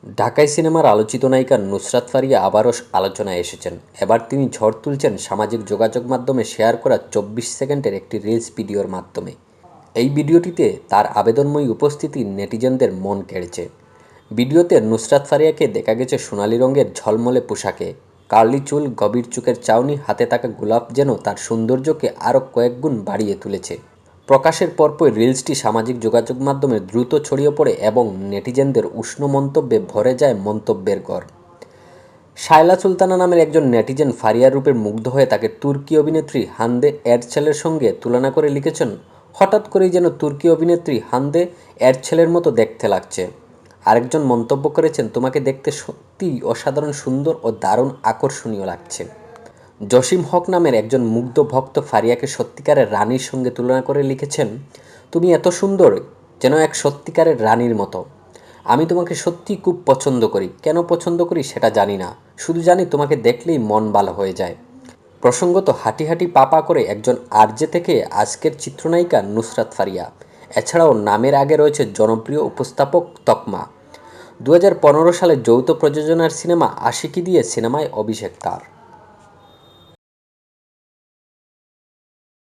ঢাকাই সিনেমার আলোচিত নায়িকা নুসরাত ফারিয়া আবারও আলোচনায় এসেছেন। এবার তিনি ঝড় তুলছেন সামাজিক যোগাযোগ মাধ্যমে শেয়ার করা 24 সেকেন্ডের একটি রিলস ভিডিওর মাধ্যমে। এই ভিডিওটিতে তার আবেদনময়ী উপস্থিতি নেটিজেনদের মন কেড়েছে। ভিডিওতে নুসরাত ফারিয়াকে দেখা গেছে সোনালি রঙের ঝলমলে পোশাকে। কার্লি চুল, গভীর চোখের চাউনি, হাতে থাকা গোলাপ যেন তার সৌন্দর্যকে আরও কয়েক গুণ বাড়িয়ে তুলেছে। প্রকাশের পরপরই রিলসটি সামাজিক যোগাযোগ মাধ্যমে দ্রুত ছড়িয়ে পড়ে এবং নেটিজেনদের উষ্ণ মন্তব্যে ভরে যায় মন্তব্যের ঘর। শায়লা সুলতানা নামের একজন নেটিজেন ফারিয়ার রূপে মুগ্ধ হয়ে তাকে তুর্কি অভিনেত্রী হান্দে এরছেলের সঙ্গে তুলনা করে লিখেছেন, হঠাৎ করেই যেন তুর্কি অভিনেত্রী হান্দে এরছেলের মতো দেখতে লাগছে। আরেকজন মন্তব্য করেছেন, তোমাকে দেখতে সত্যিই অসাধারণ সুন্দর ও দারুণ আকর্ষণীয় লাগছে। জসিম হক নামের একজন মুগ্ধ ভক্ত ফারিয়াকে সত্যিকারের রানীর সঙ্গে তুলনা করে লিখেছেন, তুমি এত সুন্দর, যেন এক সত্যিকারের রানীর মতো। আমি তোমাকে সত্যিই খুব পছন্দ করি। কেন পছন্দ করি সেটা জানি না, শুধু জানি তোমাকে দেখলেই মন ভালো হয়ে যায়। প্রসঙ্গত, হাঁটি হাঁটি পা পা করে একজন আরজে থেকে আজকের চিত্রনায়িকা নুসরাত ফারিয়া। এছাড়াও নামের আগে রয়েছে জনপ্রিয় উপস্থাপক তকমা। 2015 সালে যৌথ প্রযোজনার সিনেমা আশিকি দিয়ে সিনেমায় অভিষেক তার।